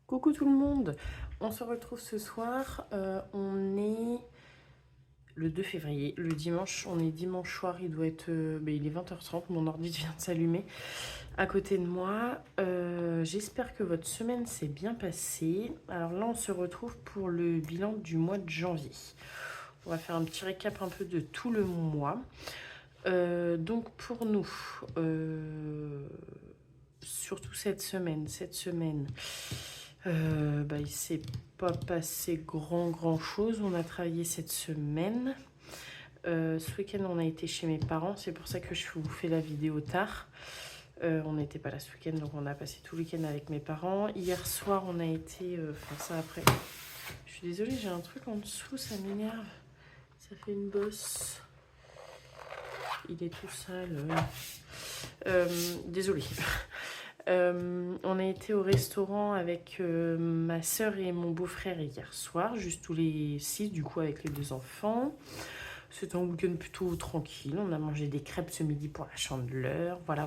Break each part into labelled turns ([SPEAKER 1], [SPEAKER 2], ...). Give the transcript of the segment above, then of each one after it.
[SPEAKER 1] Coucou tout le monde, on se retrouve ce soir, on est le 2 février, le dimanche, on est dimanche soir, il doit être, il est 20h30, mon ordi vient de s'allumer à côté de moi. J'espère que votre semaine s'est bien passée. Alors là on se retrouve pour le bilan du mois de janvier. On va faire un petit récap un peu de tout le mois. Donc pour nous, surtout cette semaine, il s'est pas passé grand chose. On a travaillé cette semaine. Ce week-end, on a été chez mes parents. C'est pour ça que je vous fais la vidéo tard. On n'était pas là ce week-end, donc on a passé tout le week-end avec mes parents. Hier soir, on a été... ça après... Je suis désolée, j'ai un truc en dessous, ça m'énerve. Ça fait une bosse. Il est tout sale. Désolée. On a été au restaurant avec ma soeur et mon beau-frère hier soir, juste tous les 6 du coup avec les 2 enfants. C'était un week-end plutôt tranquille, on a mangé des crêpes ce midi pour la Chandeleur, voilà.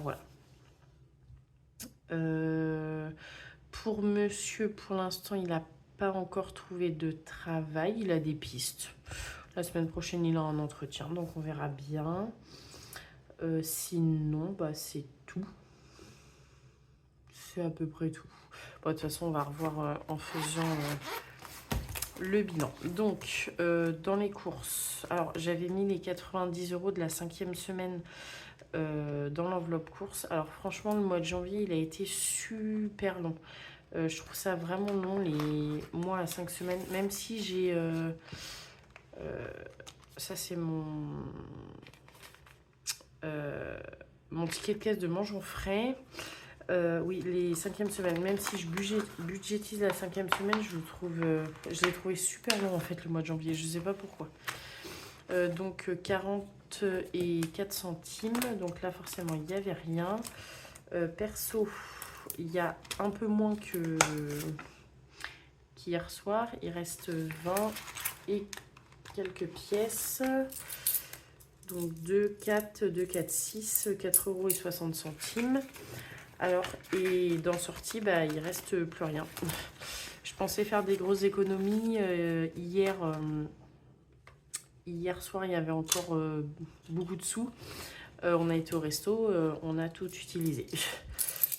[SPEAKER 1] Pour monsieur, pour l'instant, il n'a pas encore trouvé de travail, il a des pistes. La semaine prochaine, il a un entretien, donc on verra bien. Sinon, c'est tout. C'est à peu près tout. Bon, de toute façon, on va revoir en faisant le bilan. Donc, dans les courses, alors j'avais mis les 90 € de la 5e semaine dans l'enveloppe course. Alors franchement, le mois de janvier, il a été super long. Je trouve ça vraiment long, les mois à 5 semaines. Même si j'ai... ça, c'est mon ticket de caisse de Mangeons Frais. Oui, les 5e semaines, même si je budgétise la 5e semaine, je l'ai trouvé super long en fait le mois de janvier, je sais pas pourquoi. Donc 44 centimes, donc là forcément il n'y avait rien. Perso, il y a un peu moins qu'hier soir, il reste 20 et quelques pièces. Donc 2, 4, 6, 4,60 €. Alors, et dans sortie, il reste plus rien. Je pensais faire des grosses économies. Hier soir, il y avait encore beaucoup de sous. On a été au resto, on a tout utilisé.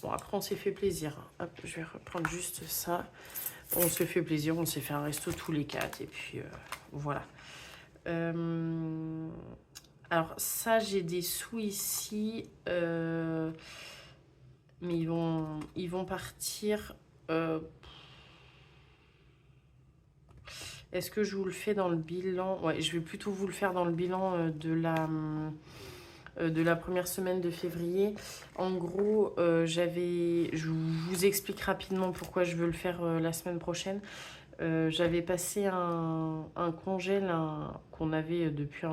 [SPEAKER 1] Bon, après, on s'est fait plaisir. Hop, je vais reprendre juste ça. On se fait plaisir, on s'est fait un resto tous les 4. Et puis, voilà. Alors, ça, j'ai des sous ici. Mais ils vont partir. Est-ce que je vous le fais dans le bilan? Ouais, je vais plutôt vous le faire dans le bilan de la première semaine de février. En gros, je vous explique rapidement pourquoi je veux le faire la semaine prochaine. J'avais passé un congé qu'on avait depuis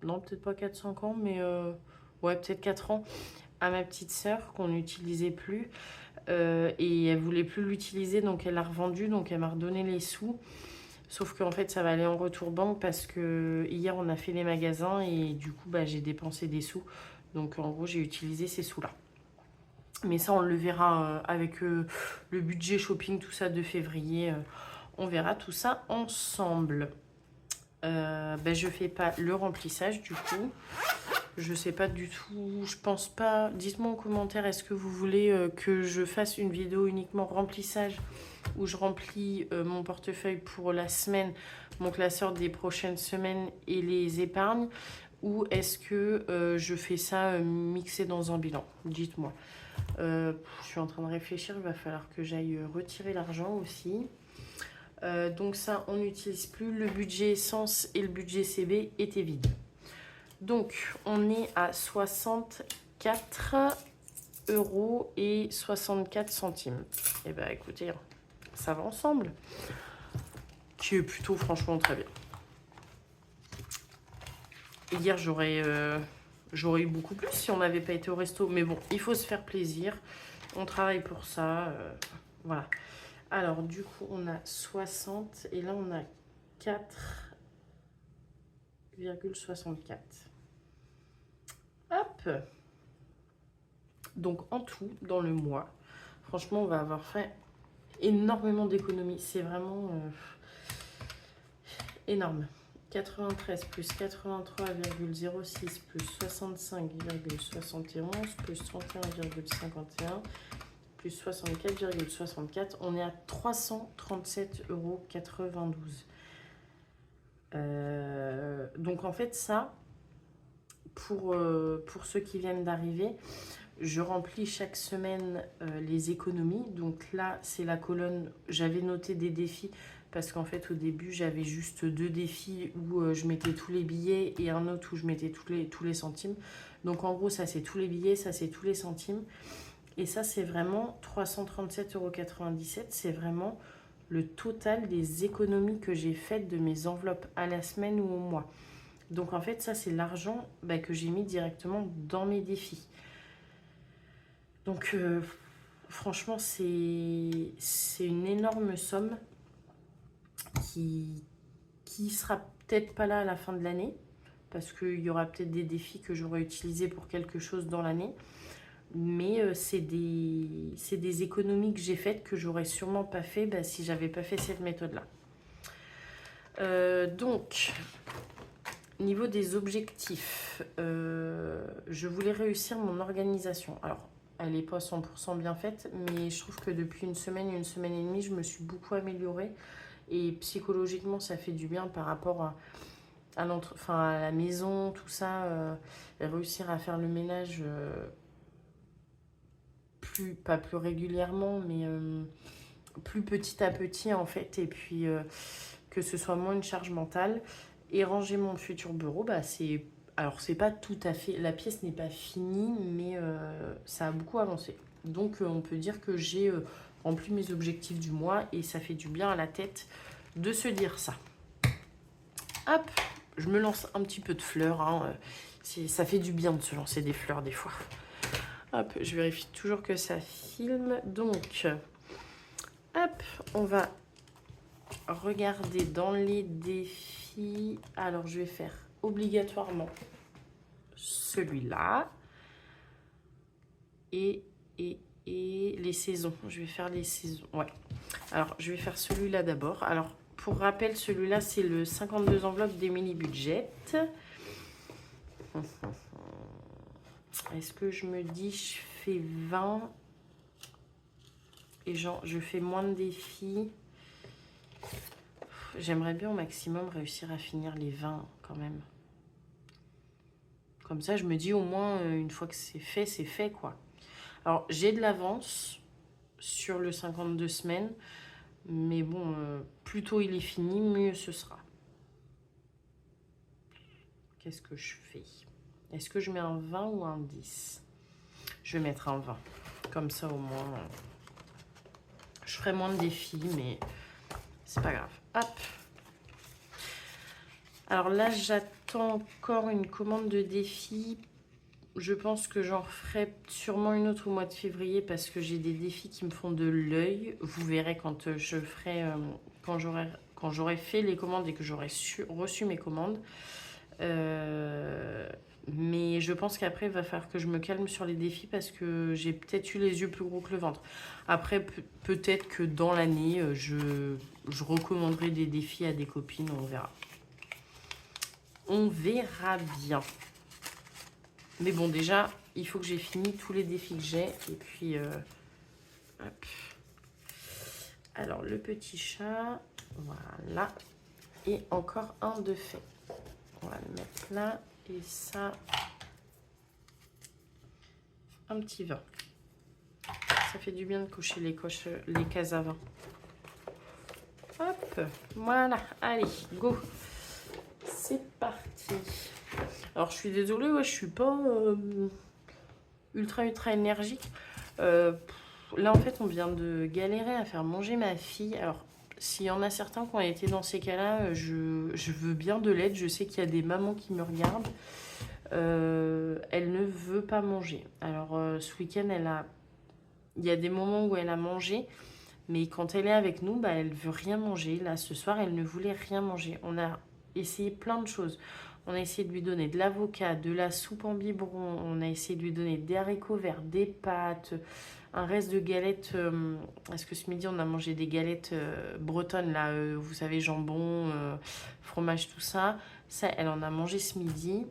[SPEAKER 1] non, peut-être pas 4-5 ans, mais ouais, peut-être 4 ans, à ma petite sœur qu'on n'utilisait plus. Et elle voulait plus l'utiliser, donc elle l'a revendu, donc elle m'a redonné les sous. Sauf qu'en fait, ça va aller en retour banque parce que hier, on a fait les magasins et du coup, j'ai dépensé des sous. Donc en gros, j'ai utilisé ces sous-là. Mais ça, on le verra avec le budget shopping, tout ça de février. On verra tout ça ensemble. Je fais pas le remplissage du coup. Je sais pas du tout, je pense pas. Dites-moi en commentaire, est-ce que vous voulez que je fasse une vidéo uniquement remplissage où je remplis mon portefeuille pour la semaine, mon classeur des prochaines semaines et les épargnes, ou est-ce que je fais ça mixé dans un bilan? Dites-moi. Je suis en train de réfléchir, il va falloir que j'aille retirer l'argent aussi. Donc ça, on n'utilise plus. Le budget essence et le budget CB étaient vides. Donc, on est à 64,64 €. Et écoutez, ça va ensemble. Qui est plutôt franchement très bien. Hier, j'aurais eu beaucoup plus si on n'avait pas été au resto. Mais bon, il faut se faire plaisir. On travaille pour ça. Voilà. Alors, du coup, on a 60 et là, on a 4,64. Hop. Donc, en tout, dans le mois, Franchement, on va avoir fait énormément d'économies. C'est vraiment énorme. 93 plus 83,06 plus 65,71 plus 31,51 plus 64,64. On est à 337,92 €. Donc en fait ça, pour ceux qui viennent d'arriver, je remplis chaque semaine les économies. Donc là, c'est la colonne, j'avais noté des défis parce qu'en fait, au début, j'avais juste 2 défis où je mettais tous les billets et un autre où je mettais tous les centimes. Donc en gros, ça, c'est tous les billets, ça, c'est tous les centimes. Et ça, c'est vraiment 337,97 €. C'est vraiment le total des économies que j'ai faites de mes enveloppes à la semaine ou au mois. Donc en fait, ça, c'est l'argent que j'ai mis directement dans mes défis. Donc franchement, c'est une énorme somme qui sera peut-être pas là à la fin de l'année, parce qu'il y aura peut-être des défis que j'aurai utilisés pour quelque chose dans l'année. Mais c'est des économies que j'ai faites que j'aurais sûrement pas fait si j'avais pas fait cette méthode-là. Donc, niveau des objectifs, je voulais réussir mon organisation. Alors, elle n'est pas 100% bien faite, mais je trouve que depuis une semaine et demie, je me suis beaucoup améliorée. Et psychologiquement, ça fait du bien par rapport à la maison, tout ça. Réussir à faire le ménage, pas plus régulièrement, mais plus petit à petit en fait. Et puis que ce soit moins une charge mentale. Et ranger mon futur bureau, c'est... Alors, c'est pas tout à fait... La pièce n'est pas finie, mais ça a beaucoup avancé. Donc, on peut dire que j'ai rempli mes objectifs du mois et ça fait du bien à la tête de se dire ça. Hop, je me lance un petit peu de fleurs. Hein. Ça fait du bien de se lancer des fleurs des fois. Hop, je vérifie toujours que ça filme. Donc, hop, on va regarder dans les défis. Alors, je vais faire obligatoirement celui-là et les saisons. Je vais faire les saisons. Ouais. Alors, je vais faire celui-là d'abord. Alors, pour rappel, celui-là, c'est le 52 enveloppes d'Emily Budget. Est-ce que je me dis, je fais 20 et genre, je fais moins de défis? J'aimerais bien au maximum réussir à finir les 20 quand même. Comme ça, je me dis au moins, une fois que c'est fait, quoi. Alors, j'ai de l'avance sur le 52 semaines. Mais bon, plus tôt il est fini, mieux ce sera. Qu'est-ce que je fais? Est-ce que je mets un 20 ou un 10? Je vais mettre un 20. Comme ça, au moins, je ferai moins de défis, mais c'est pas grave. Hop. Alors là, j'attends encore une commande de défi. Je pense que j'en ferai sûrement une autre au mois de février parce que j'ai des défis qui me font de l'œil. Vous verrez quand je ferai, quand j'aurai fait les commandes et que j'aurai reçu mes commandes. Mais je pense qu'après, il va falloir que je me calme sur les défis parce que j'ai peut-être eu les yeux plus gros que le ventre. Après, peut-être que dans l'année, je recommanderai des défis à des copines, on verra. On verra bien. Mais bon, déjà, il faut que j'ai fini tous les défis que j'ai. Et puis, hop. Alors, le petit chat, voilà. Et encore un de fait. On va le mettre là. Et ça, un petit 20. Ça fait du bien de cocher les cases à 20. Hop, voilà. Allez, go. C'est parti. Alors, je suis désolée, ouais, je suis pas ultra énergique. Là, en fait, on vient de galérer à faire manger ma fille. Alors, s'il y en a certains qui ont été dans ces cas-là, je veux bien de l'aide. Je sais qu'il y a des mamans qui me regardent. Elle ne veut pas manger. Alors, ce week-end, il y a des moments où elle a mangé. Mais quand elle est avec nous, elle veut rien manger. Là, ce soir, elle ne voulait rien manger. On a essayé plein de choses. On a essayé de lui donner de l'avocat, de la soupe en biberon. On a essayé de lui donner des haricots verts, des pâtes, un reste de galettes. Parce que ce midi, on a mangé des galettes bretonnes, là, vous savez, jambon, fromage, tout ça. Ça, elle en a mangé ce midi.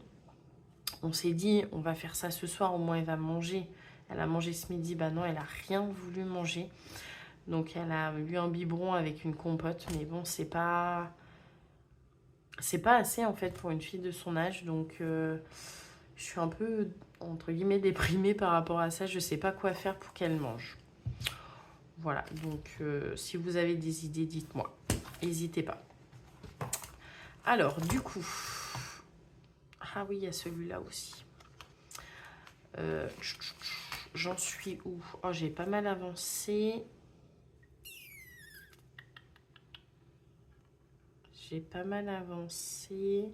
[SPEAKER 1] On s'est dit, on va faire ça ce soir, au moins elle va manger. Elle a mangé ce midi, bah non, elle a rien voulu manger. Donc elle a eu un biberon avec une compote, mais bon, c'est pas assez en fait pour une fille de son âge. Donc je suis un peu, entre guillemets, déprimée par rapport à ça. Je sais pas quoi faire pour qu'elle mange. Voilà, donc si vous avez des idées, dites-moi. N'hésitez pas. Alors, du coup... Ah oui, il y a celui-là aussi. J'en suis où? Oh, j'ai pas mal avancé. J'ai pas mal avancé.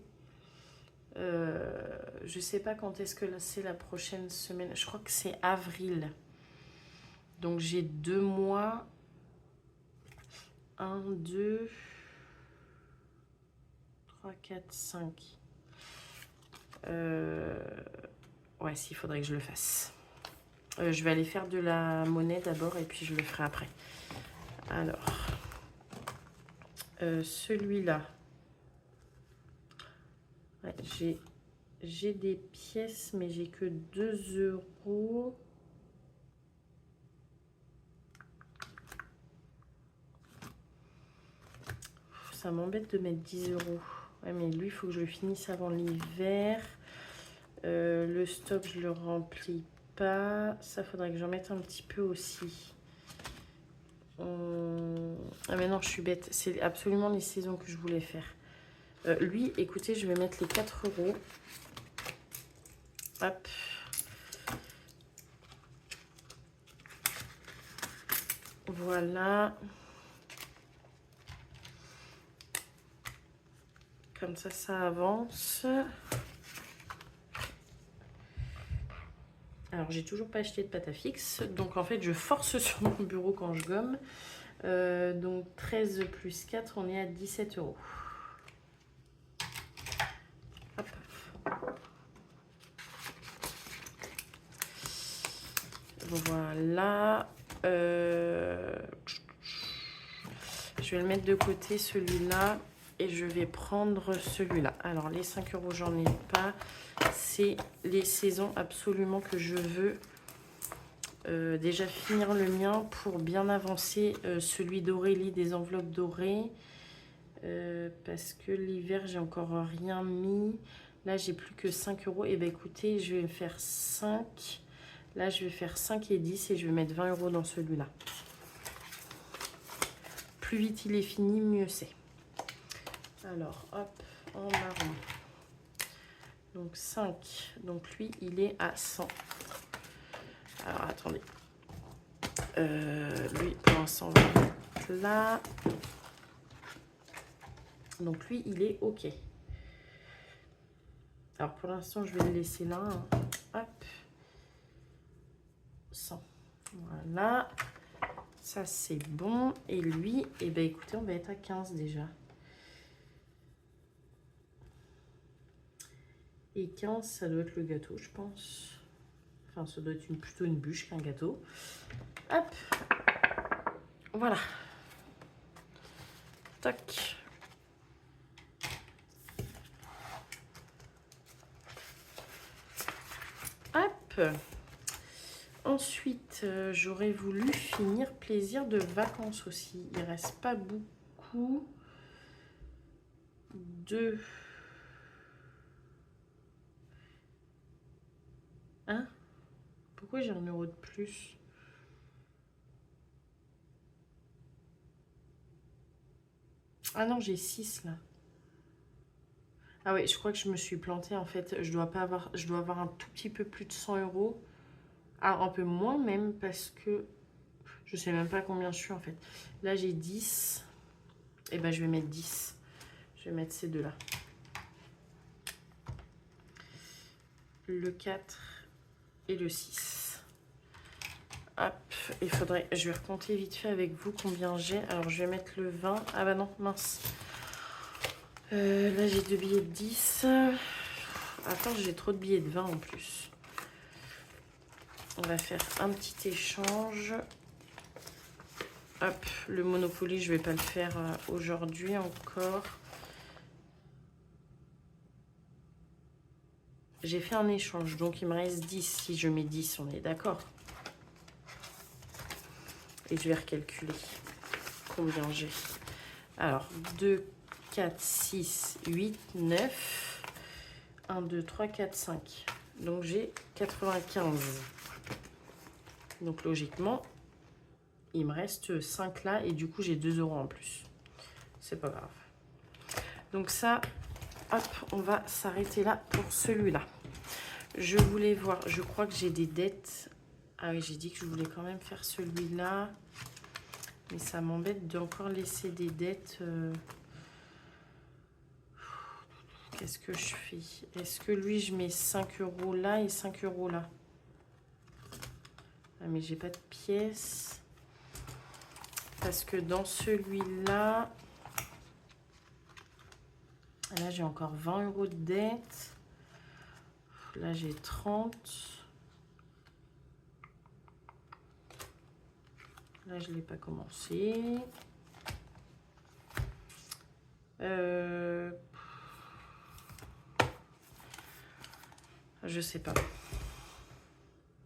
[SPEAKER 1] Je sais pas quand est-ce que c'est la prochaine semaine. Je crois que c'est avril. Donc j'ai 2 mois. 1, 2, 3, 4, 5. Ouais, s'il faudrait que je le fasse. Je vais aller faire de la monnaie d'abord et puis je le ferai après. Alors, celui-là. Ouais, j'ai des pièces, mais j'ai que 2 euros. Ça m'embête de mettre 10 euros. Ouais, mais lui, il faut que je le finisse avant l'hiver. Le stock, je le remplis pas. Ça, faudrait que j'en mette un petit peu aussi. Ah mais non, je suis bête. C'est absolument les saisons que je voulais faire. Lui, écoutez, je vais mettre les 4 euros. Hop. Voilà. Comme ça avance. Alors, j'ai toujours pas acheté de pâte à fixe. Donc, en fait, je force sur mon bureau quand je gomme. Donc, 13 plus 4, on est à 17 euros. Hop. Voilà. Je vais le mettre de côté, celui-là. Et je vais prendre celui-là. Alors, les 5 euros, j'en ai pas. C'est les saisons absolument que je veux. Déjà finir le mien pour bien avancer celui d'Aurélie, des enveloppes dorées. Parce que l'hiver, j'ai encore rien mis. Là, j'ai plus que 5 euros. Et bien, écoutez, je vais faire 5. Là, je vais faire 5 et 10 et je vais mettre 20 euros dans celui-là. Plus vite il est fini, mieux c'est. Alors, hop, en marron. Donc, 5. Donc, lui, il est à 100. Alors, attendez. Lui, pour l'instant, on va le mettre là. Donc, lui, il est OK. Alors, pour l'instant, je vais le laisser là. Hein. Hop. 100. Voilà. Ça, c'est bon. Et lui, eh ben, écoutez, on va être à 15 déjà. Et 15, ça doit être le gâteau, je pense. Enfin, ça doit être plutôt une bûche qu'un gâteau. Hop. Voilà. Tac. Hop. Ensuite, j'aurais voulu finir plaisir de vacances aussi. Il reste pas beaucoup de... Hein? Pourquoi j'ai 1 euro de plus? Ah non, j'ai 6 là. Ah oui, je crois que je me suis plantée en fait. Je dois avoir un tout petit peu plus de 100 euros. Ah, un peu moins même parce que je sais même pas combien je suis en fait. Là, j'ai 10. Et ben, je vais mettre 10. Je vais mettre ces deux-là. Le 4 et le 6. Hop, il faudrait... Je vais recompter vite fait avec vous combien j'ai. Alors, je vais mettre le 20. Ah bah non, mince. Là, j'ai 2 billets de 10. Attends, j'ai trop de billets de 20 en plus. On va faire un petit échange. Hop, le Monopoly, je vais pas le faire aujourd'hui encore. J'ai fait un échange, donc il me reste 10. Si je mets 10, on est d'accord. Et je vais recalculer combien j'ai. Alors, 2, 4, 6, 8, 9. 1, 2, 3, 4, 5. Donc, j'ai 95. Donc, logiquement, il me reste 5 là. Et du coup, j'ai 2 euros en plus. C'est pas grave. Donc ça, hop, on va s'arrêter là pour celui-là. Je voulais voir, je crois que j'ai des dettes. Ah oui, j'ai dit que je voulais quand même faire celui-là. Mais ça m'embête d'encore laisser des dettes. Qu'est-ce que je fais? Est-ce que lui, je mets 5 euros là et 5 euros là? Ah, mais j'ai pas de pièces. Parce que dans celui-là... Là, j'ai encore 20 euros de dette. Là, j'ai 30. Là, je ne l'ai pas commencé. Je sais pas.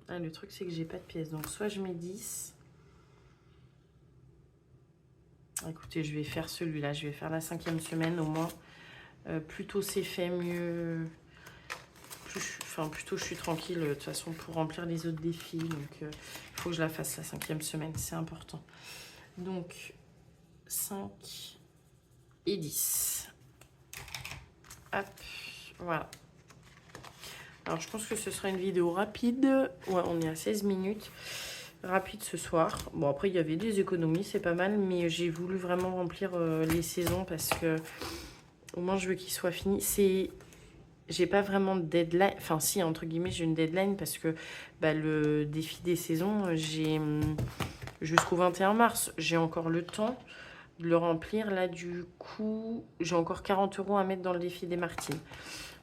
[SPEAKER 1] Ah, le truc, c'est que j'ai pas de pièces. Donc, soit je mets 10. Écoutez, je vais faire celui-là. Je vais faire la 5e semaine au moins. Plus tôt c'est fait, mieux... Plutôt je suis tranquille de toute façon pour remplir les autres défis. Donc, il faut que je la fasse la 5e semaine. C'est important. Donc, 5 et 10. Hop, voilà. Alors, je pense que ce sera une vidéo rapide. Ouais, on est à 16 minutes. Rapide ce soir. Bon, après, il y avait des économies, c'est pas mal. Mais j'ai voulu vraiment remplir les saisons parce que au moins, je veux qu'il soit fini. J'ai pas vraiment de deadline. Enfin, si, entre guillemets, j'ai une deadline parce que le défi des saisons, j'ai jusqu'au 21 mars. J'ai encore le temps de le remplir. Là, du coup, j'ai encore 40 euros à mettre dans le défi des Martines.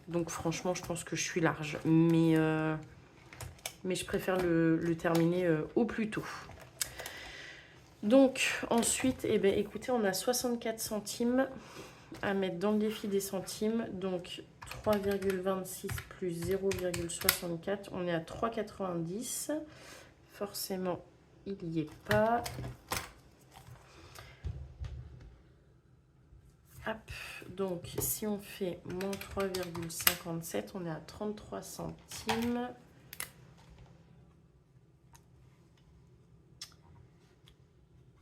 [SPEAKER 1] Donc, franchement, je pense que je suis large. Mais je préfère le terminer au plus tôt. Donc, ensuite, eh bien, écoutez, on a 64 centimes à mettre dans le défi des centimes. Donc, 3,26 plus 0,64. On est à 3,90. Forcément, il n'y est pas. Hop, donc si on fait moins 3,57, on est à 33 centimes.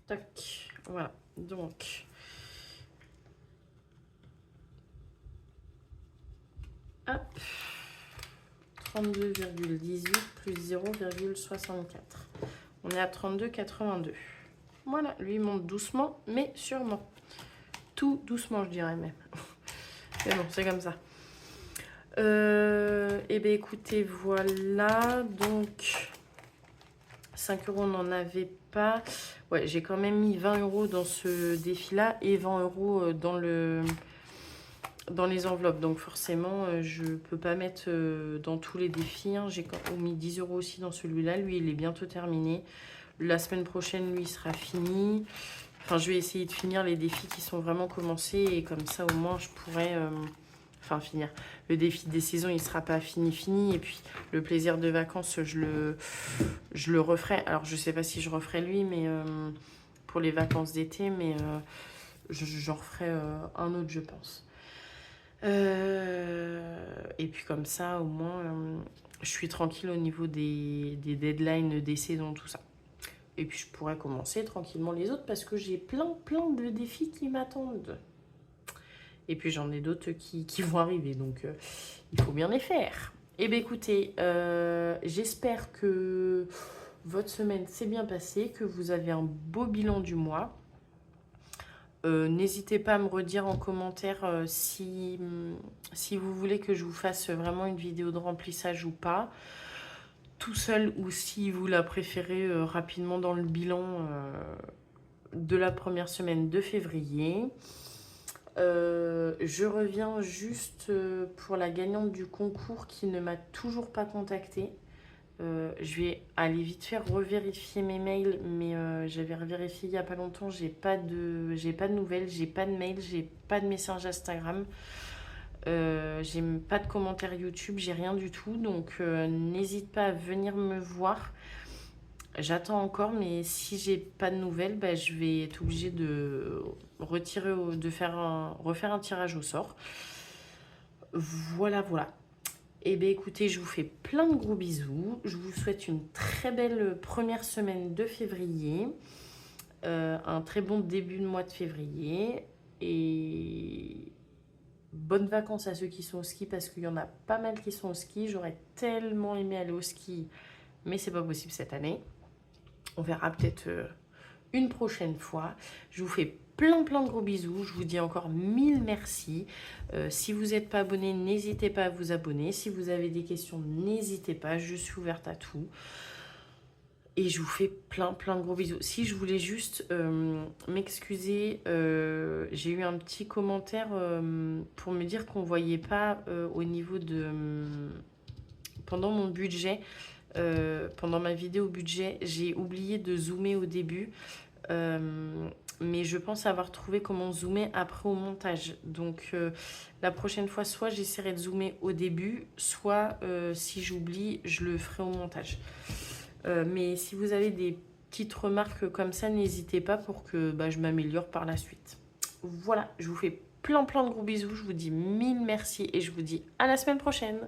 [SPEAKER 1] Tac, voilà, donc... Hop, 32,18 plus 0,64. On est à 32,82. Voilà, lui monte doucement, mais sûrement. Tout doucement, je dirais même. Mais bon, c'est comme ça. Eh bien, écoutez, voilà. Donc, 5 euros, on n'en avait pas. Ouais, j'ai quand même mis 20 euros dans ce défi-là et 20 euros dans les enveloppes. Donc, forcément, je ne peux pas mettre dans tous les défis. Hein. J'ai mis 10 euros aussi dans celui-là. Lui, il est bientôt terminé. La semaine prochaine, lui, il sera fini. Enfin, je vais essayer de finir les défis qui sont vraiment commencés. Et comme ça, au moins, je pourrais... finir. Le défi des saisons, il ne sera pas fini. Et puis, le plaisir de vacances, je le referai. Alors, je ne sais pas si je referai lui, mais pour les vacances d'été. Mais j'en referai un autre, je pense. Et puis, comme ça, au moins, je suis tranquille au niveau des deadlines des saisons, tout ça. Et puis, je pourrais commencer tranquillement les autres parce que j'ai plein de défis qui m'attendent. Et puis, j'en ai d'autres qui vont arriver. Donc, il faut bien les faire. Eh bien, écoutez, j'espère que votre semaine s'est bien passée, que vous avez un beau bilan du mois. N'hésitez pas à me redire en commentaire si vous voulez que je vous fasse vraiment une vidéo de remplissage ou pas. Tout seul ou si vous la préférez rapidement dans le bilan de la première semaine de février. Je reviens juste pour la gagnante du concours qui ne m'a toujours pas contactée. Je vais aller vite faire revérifier mes mails, mais j'avais revérifié il n'y a pas longtemps, j'ai pas de nouvelles, j'ai pas de mails, j'ai pas de message Instagram, j'ai pas de commentaires YouTube, j'ai rien du tout, donc n'hésite pas à venir me voir. J'attends encore, mais si j'ai pas de nouvelles, bah, je vais être obligée de refaire un tirage au sort. Voilà, voilà. Eh bien écoutez, je vous fais plein de gros bisous. Je vous souhaite une très belle première semaine de février. Un très bon début de mois de février. Et bonnes vacances à ceux qui sont au ski parce qu'il y en a pas mal qui sont au ski. J'aurais tellement aimé aller au ski, mais c'est pas possible cette année. On verra peut-être une prochaine fois. Je vous fais plein de gros bisous. Je vous dis encore 1000 merci. Si vous n'êtes pas abonné, n'hésitez pas à vous abonner. Si vous avez des questions, n'hésitez pas. Je suis ouverte à tout. Et je vous fais plein de gros bisous. Si je voulais juste m'excuser, j'ai eu un petit commentaire pour me dire qu'on ne voyait pas au niveau de... pendant mon budget, pendant ma vidéo budget, j'ai oublié de zoomer au début. Mais je pense avoir trouvé comment zoomer après au montage. Donc la prochaine fois, soit j'essaierai de zoomer au début, soit si j'oublie, je le ferai au montage. Mais si vous avez des petites remarques comme ça, n'hésitez pas pour que je m'améliore par la suite. Voilà, je vous fais plein de gros bisous. Je vous dis 1000 merci et je vous dis à la semaine prochaine.